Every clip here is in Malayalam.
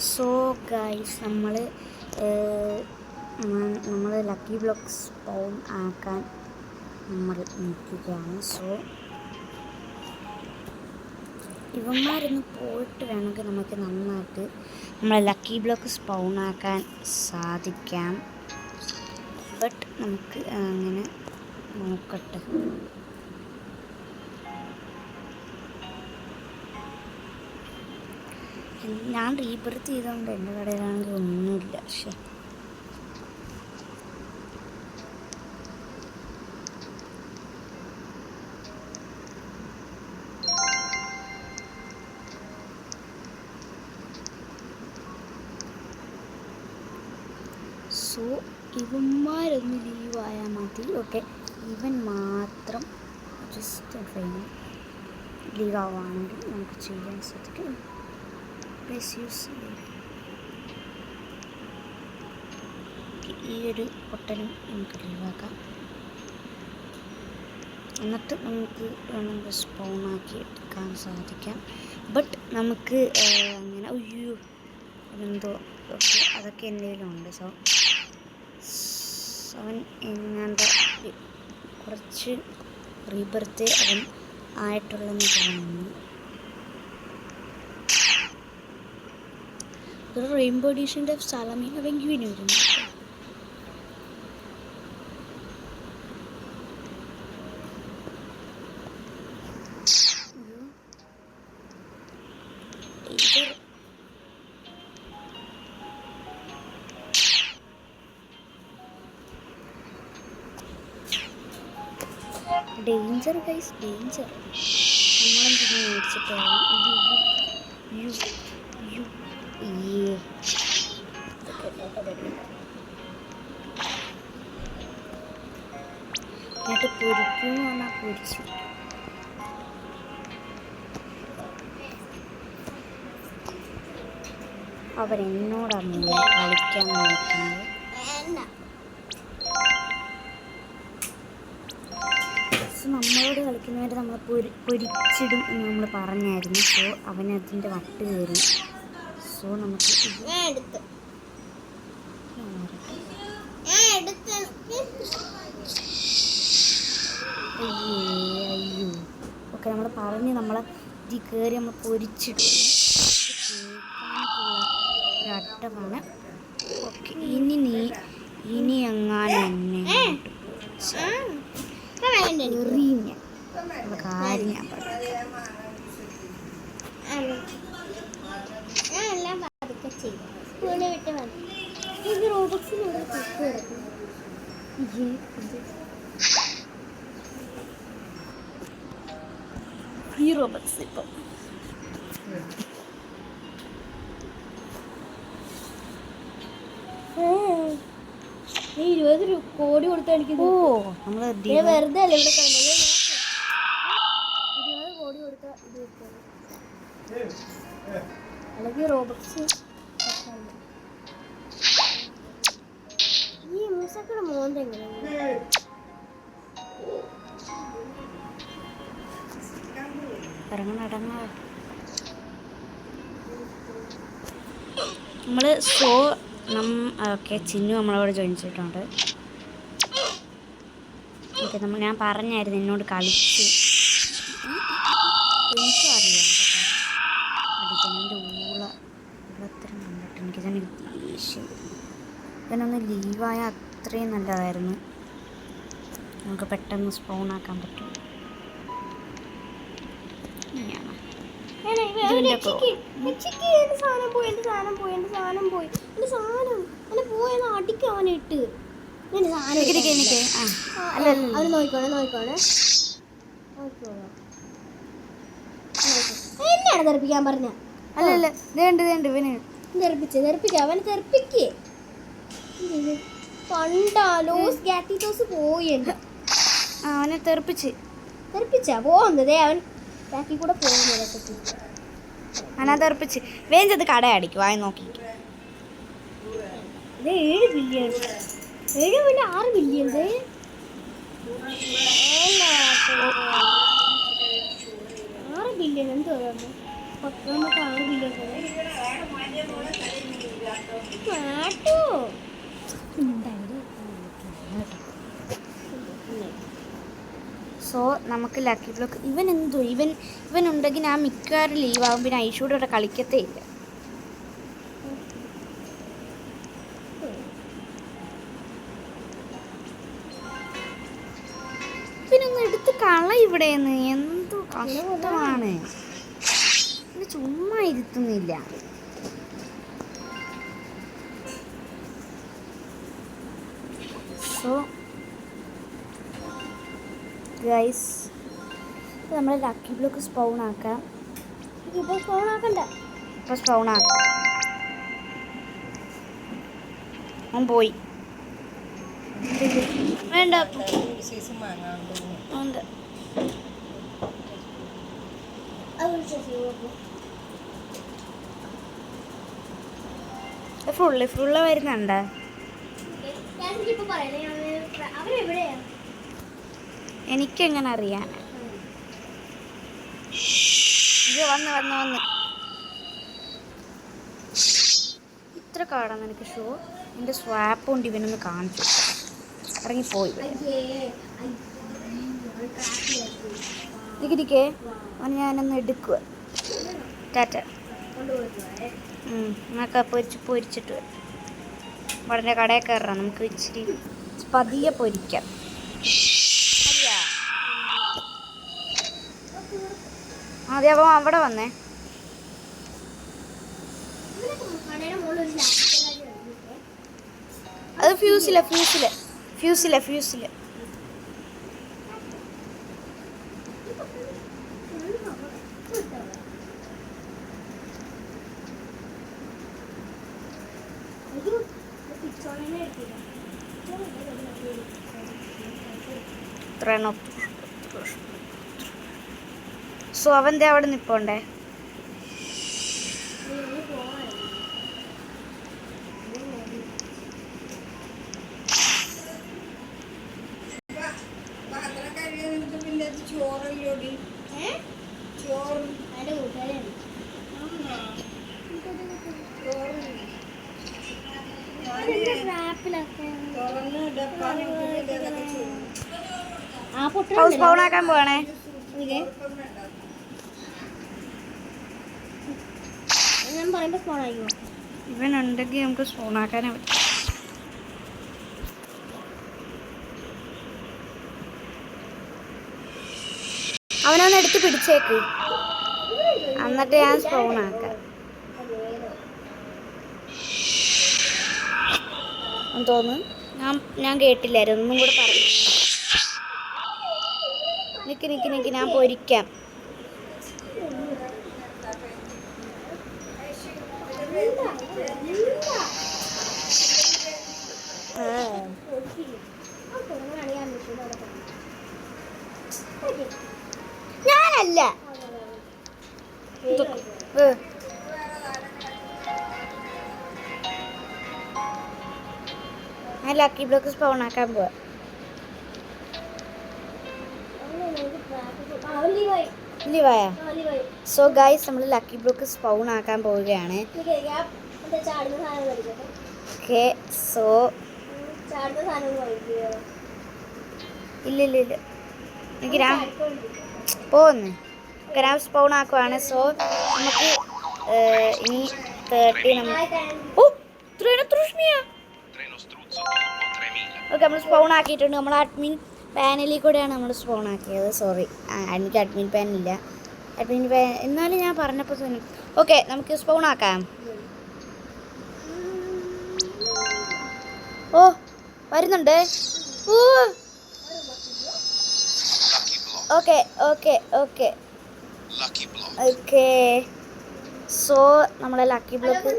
സോ ഗൈസ് നമ്മൾ ലക്കി ബ്ലോക്ക് സ്പൗൺ ആക്കാൻ നമ്മൾ നിൽക്കുകയാണ്. സോ ഇവന്മാരൊന്ന് പോയിട്ട് വേണമെങ്കിൽ നമുക്ക് നന്നായിട്ട് നമ്മളെ ലക്കി ബ്ലോക്ക് സ്പൗൺ ആക്കാൻ സാധിക്കാം. ബട്ട് നമുക്ക് അങ്ങനെ നോക്കട്ടെ. ഞാൻ റീബർത്ത് ചെയ്തുകൊണ്ട് എൻ്റെ കടയിലാണെങ്കിൽ ഒന്നുമില്ല. പക്ഷേ സോ ഇവന്മാരൊന്ന് ലീവായാൽ മതി. ഓക്കെ, ഇവൻ മാത്രം ജസ്റ്റ് ട്രെയിൻ ലീവാവുകയാണെങ്കിൽ നമുക്ക് ചെയ്യാൻ സാധിക്കും. ഈ ഒരു പൊട്ടലും നമുക്ക് ലീവാക്കാം. എന്നിട്ട് നമുക്ക് വേണമെങ്കിൽ സ്പൗണാക്കി എടുക്കാൻ സാധിക്കാം. ബട്ട് നമുക്ക് അങ്ങനെ എന്തോ ഓക്കെ അതൊക്കെ എന്തെങ്കിലും ഉണ്ട്. സോ അവൻ എങ്ങാണ്ട് കുറച്ച് റീബർത്ത് അവൻ ആയിട്ടുള്ളതെന്ന് തോന്നുന്നു. ഒരു റെയിൻബോ എഡീഷൻ്റെ സ്ഥലമീന പെൻഗ്വിൻ വരുന്നു. Danger guys, danger. നമ്മളെന്തിനു മേടിച്ചിട്ട് എന്നിട്ട് പൊരിക്കുമെന്ന് പറഞ്ഞാൽ പൊരിച്ചു. അവരെന്നോടാണ് കളിക്കാൻ നോക്കുന്നത്. നമ്മളോട് കളിക്കുന്നവരെ നമ്മൾ പൊരിച്ചിടും എന്ന് നമ്മൾ പറഞ്ഞായിരുന്നു. സോ അവനതിൻ്റെ വട്ട് കയറി. സോ നമുക്ക് അയ്യോ ഓക്കെ, നമ്മൾ പറഞ്ഞ് നമ്മളെ ഇതിൽ കയറി നമ്മൾ പൊരിച്ചിടും. ഒരട്ടമാണ്. ഓക്കെ, ഇനി എങ്ങാനും എന്നെ കാര്യം ഞാൻ ഈ റോബക്സ് ഇപ്പം കോടി കൊടുത്ത് കളിക്കുന്നു. നമ്മള് വെറുതെ അല്ലേ ഇവിടെ കിടന്നത്. 20 കോടി കൊടുത്ത ഇത് അല്ലെങ്കിൽ റോബക്സ്. ഈ മൂസക്കയുടെ മോന്ത എങ്ങനെയാണ്? നമ്മള് ഓക്കെ ചിന്നു നമ്മളോട് ജോയിൻ ചെയ്തിട്ടുണ്ട്. ഓക്കെ, ഞാൻ പറഞ്ഞായിരുന്നു എന്നോട് കളിച്ച്. എനിക്കും അറിയാം അടിക്കാൻ. എൻ്റെ ഊളത്തരം കണ്ടിട്ട് എനിക്ക് തന്നെ ദേഷ്യം. ഇവനൊന്ന് ലീവായ അത്രയും നല്ലതായിരുന്നു. നമുക്ക് പെട്ടെന്ന് സ്പൗൺ ആക്കാൻ പറ്റും. എന്നെയാണ് തെറിപ്പിക്കാൻ പറഞ്ഞ? അല്ലല്ല, ഇവന് തെറിപ്പിക്കാം. അവനെ തെറിപ്പിക്കേ കണ്ടാലോ സ്കാറ്റിറ്റോസ് പോയി. അവനെ തെറിപ്പിച്ചാ പോകുന്നത്. അവൻ ബാക്കി കൂടെ പോകുന്നത്. അവനെ തെറിപ്പിച്ച് വേഞ്ചത് കട അടിക്കും. ആയി നോക്കി 7 ബില്യൺ 6 ബില്യൺ. $6 ബില്യൺ എന്തോ നമുക്ക് 6 ബില്യൺ മാട്ടു. സോ നമുക്ക് ലക്കി ബ്ലോക്ക് ഇവൻ ഉണ്ടെങ്കിൽ ഞാൻ മിക്കവാറും ലീവാകും. പിന്നെ ഐഷൂടെ ഇവിടെ കളിക്കത്തേ ഇല്ല. പിന്നെ എടുത്ത് കള ഇവിടെന്ന് എന്തോ കഷ്ടമാണ്. ഇത് ചുമ്മാ ഇരുത്തുന്നില്ല. സോ ഗൈസ് നമ്മൾ ലക്കി ബ്ലോക്ക് സ്പൗൺ ആക്കാം. ഇപ്പൊ ഫോൺ ആക്കണ്ട. ഇപ്പോൾ സ്പൗൺ ആക്കാം. അവൻ പോയി. വേണ്ട ഉണ്ട്. ഫുള്ള് വരുന്നുണ്ട്. എനിക്കെങ്ങനെ അറിയാൻ? ഇത് വന്ന് ഇത്ര കാടാണ് എനിക്ക് ഷോ. എൻ്റെ സ്വാപ്പ് കൊണ്ട് ഇവനൊന്ന് കാണിച്ചു. ഇറങ്ങിപ്പോയി. നിൽക്കേ അവന് ഞാനൊന്ന് എടുക്കുക. ടാറ്റ. നമുക്ക് പൊരിച്ചിട്ട് വളരെ കടയിൽ കയറാം. നമുക്ക് ഇച്ചിരി പതിയെ പൊരിക്കാം. അതെ, അപ്പം അവിടെ വന്നേ. അത് ഫ്യൂസില. സോ അവൻ്റെ അവിടെ നിൽപ്പുണ്ടേ. സ്പൗൺ ആക്കാൻ പോവാണേ. ഞാൻ പറയുമ്പോ സ്പൂൺ ആയിക്കോ. ഇവനുണ്ടെങ്കിൽ നമുക്ക് സ്പൂൺ ആക്കാനേ പറ്റും. അവനൊന്ന് എടുത്ത് പിടിച്ചേക്ക്, എന്നിട്ട് ഞാൻ സ്പൂൺ ആക്കാം. തോന്നുന്നു ഞാൻ കേട്ടില്ലായിരുന്നു. ഒന്നും കൂടെ പറഞ്ഞു. നിക്ക് ഞാൻ പൊരിക്കാം. ഞാനല്ല. ഞാൻ ലക്കി ബ്ലോക്ക് സ്പൗൺ ആക്കാൻ പോവാ. ലീവായ. സോ ഗൈസ് നമ്മൾ ലക്കി ബ്ലോക്ക് സ്പൗൺ ആക്കാൻ പോവുകയാണ്. ഓക്കെ. സോ ഇല്ല എനിക്ക് ഞാൻ പോന്ന് ഞാൻ സ്പൗൺ ആക്കുവാണ്. സോ നമുക്ക് ഇനി 30 ഓക്കെ നമ്മൾ സ്പൗൺ ആക്കിയിട്ടുണ്ട്. നമ്മൾ അഡ്മിൻ പാനലിൽ കൂടെയാണ് നമ്മൾ സ്പൗൺ ആക്കിയത്. സോറി, എനിക്ക് അഡ്മിൻ പാൻ ഇല്ല. അഡ്മിൻ പാൻ എന്നാലും ഞാൻ പറഞ്ഞപ്പോൾ തന്നെ. ഓക്കെ, നമുക്ക് സ്പൗൺ ആക്കാം. ഓ വരുന്നുണ്ട്. ഓക്കെ. സോ നമ്മളെ ലക്കി ബ്ലോക്ക്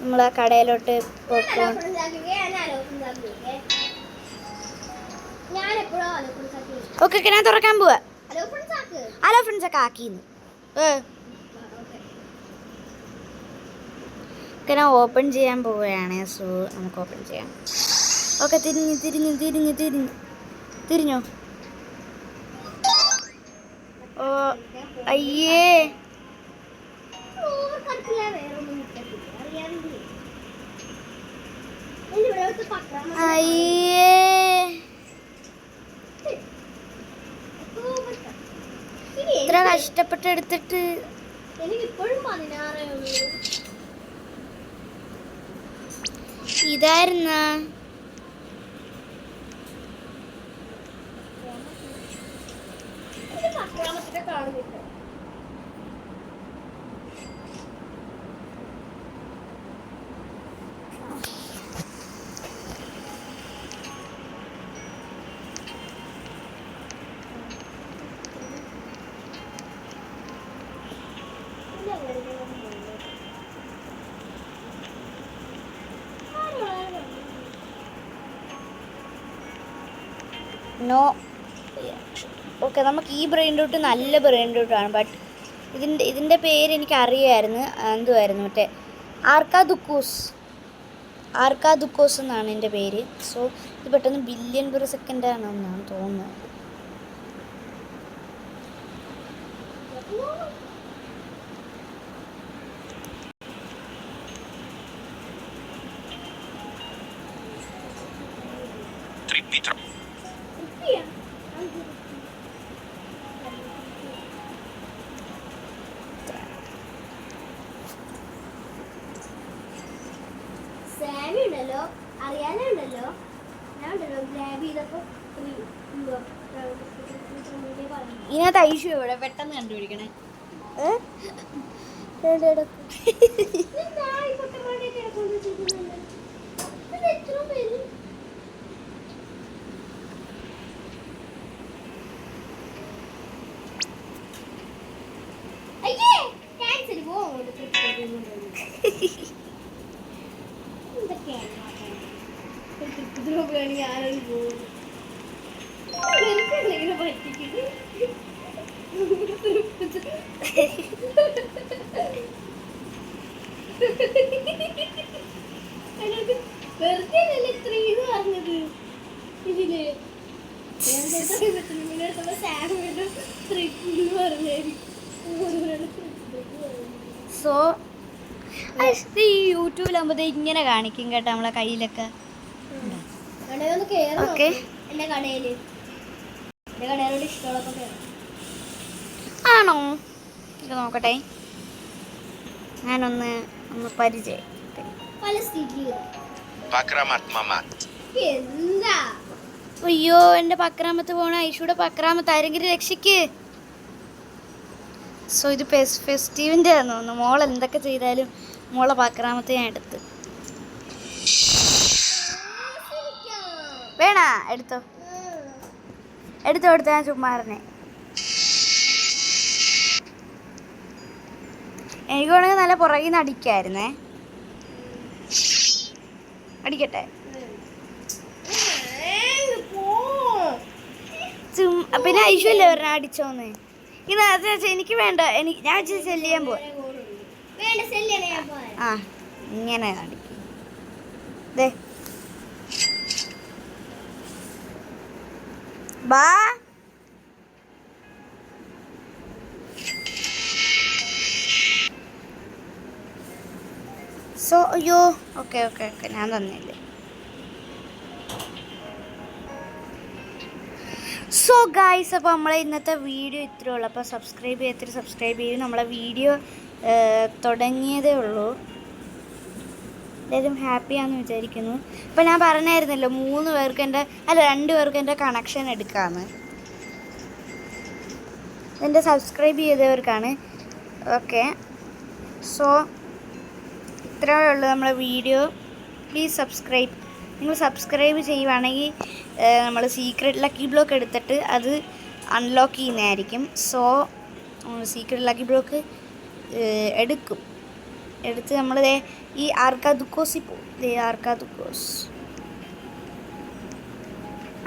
നമ്മളെ കടയിലോട്ട് പോയിക്കോണം. ഓക്കെ, ഞാൻ തുറക്കാൻ പോവാ. ഹലോ ഫ്രണ്ട്സ് ഒക്കെ ആക്കിന്ന്. ഞാൻ ഓപ്പൺ ചെയ്യാൻ പോവുകയാണ്. സോ നമുക്ക് ഓപ്പൺ ചെയ്യാം. ഓക്കെ, തിരിഞ്ഞോ. ഓ അയ്യേ, അയ്യേ ഇത്ര കഷ്ടപ്പെട്ട് എടുത്തിട്ട് എനിക്കിപ്പോഴും 16 ഉള്ളൂ. ഇതായിരുന്ന ഇത് 10ാമത്തെ കാണുന്നില്ല. നോ ഓക്കെ നമുക്ക് ഈ ബ്രെയിൻ റൂട്ട് നല്ല ബ്രെയിൻ റൂട്ടാണ് ബട്ട് ഇതിൻ്റെ പേര് എനിക്ക് അറിയായിരുന്നു എന്തുമായിരുന്നു മറ്റേ ആർക്കാദുക്കോസ് എന്നാണ് എൻ്റെ പേര് സോ ഇത് പെട്ടെന്ന് ബില്യൺ പെർ സെക്കൻഡ് ആണെന്നാണ് തോന്നുന്നത് സാമി ഉണ്ടല്ലോ, അറിയാനേ ഉണ്ടല്ലോ, ഞാൻ ഉണ്ടല്ലോ ഗ്രാബ് ചെയ്തപ്പോ ഇതിനകത്ത് ഐഷു ഇവിടെ പെട്ടെന്ന് കണ്ടുപിടിക്കണേ വെറുതെ ഇത്ര ഇത് പറഞ്ഞത് ഇതില് സോ ഈ യൂട്യൂബിലാകുമ്പോൾ ഇങ്ങനെ കാണിക്കും കേട്ടോ നമ്മളെ കയ്യിലൊക്കെ ഓക്കെ എന്റെ കടയില് എന്റെ കടയിലോട് ഇഷ്ടമുള്ളപ്പോ കേറാം. ആണോ ഇത് നോക്കട്ടെ ഞാനൊന്ന് പരിചയം പല സ്ഥിതി Pakramat Mamat. എന്താ അയ്യോ എൻ്റെ പക്രാമത്ത് പോണ ഐഷുടെ പക്രാമത്ത് ആരെങ്കിലും രക്ഷിക്ക് സോ ഇത് ഫെസ്റ്റീവിൻ്റെ ആണെന്ന് തോന്നുന്നു മോൾ എന്തൊക്കെ ചെയ്താലും മോളെ പക്രാമത്ത് ഞാൻ എടുത്ത് വേണ എടുത്തോ ഞാൻ ചുമ്മാ പറഞ്ഞേ എനിക്ക് വേണമെങ്കിൽ നല്ല പുറകിൽ നിന്ന് അടിക്കായിരുന്നേ അടിക്കട്ടെ പിന്നെ ഐശ്വര്യ പറഞ്ഞ അടിച്ചോന്ന് ഇത് എനിക്ക് വേണ്ട ഞാൻ സെല് ചെയ്യാൻ പോവാ വേണ്ട ശല്യാണ് ഞാൻ പോവാൻ. ആ ഇങ്ങനെ അടിക്കും ദേ ബാ സോ അയ്യോ ഓക്കെ ഞാൻ തന്നില്ലേ സോ ഗായ്സ് അപ്പോൾ നമ്മളെ ഇന്നത്തെ വീഡിയോ ഇത്രയേ ഉള്ളൂ അപ്പോൾ സബ്സ്ക്രൈബ് ചെയ്യും നമ്മളെ വീഡിയോ തുടങ്ങിയതേ ഉള്ളൂ എല്ലാവരും ഹാപ്പിയാണെന്ന് വിചാരിക്കുന്നു അപ്പോൾ ഞാൻ പറഞ്ഞായിരുന്നല്ലോ 2 പേർക്ക് എൻ്റെ കണക്ഷൻ എടുക്കാമെന്ന് എൻ്റെ സബ്സ്ക്രൈബ് ചെയ്തവർക്കാണ് ഓക്കെ സോ ഇത്രയേ ഉള്ളൂ നമ്മളെ വീഡിയോ പ്ലീസ് സബ്സ്ക്രൈബ് നിങ്ങൾ സബ്സ്ക്രൈബ് ചെയ്യുവാണെങ്കിൽ നമ്മൾ സീക്രട്ട് ലക്കി ബ്ലോക്ക് എടുത്തിട്ട് അത് അൺലോക്ക് ചെയ്യുന്നതായിരിക്കും സോ സീക്രട്ട് ലക്കി ബ്ലോക്ക് എടുത്ത് നമ്മൾ ഈ ആർക്കാദുക്കോസിൽ പോകും ആർക്കാദുക്കോസ്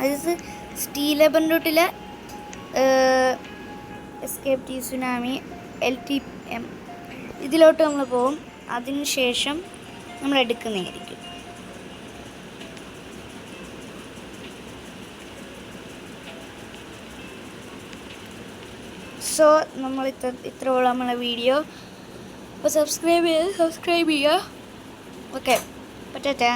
അത് സ്റ്റീലബൻ റൂട്ടിൽ എസ്കേപ്പ് ടി സുനാമി LTM ഇതിലോട്ട് നമ്മൾ പോകും അതിനുശേഷം നമ്മൾ എടുക്കുന്നതായിരിക്കും സോ നമ്മൾ ഇത്രയുള്ള നമ്മളെ വീഡിയോ അപ്പോൾ സബ്സ്ക്രൈബ് ചെയ്യുക ഓക്കെ പറ്റാ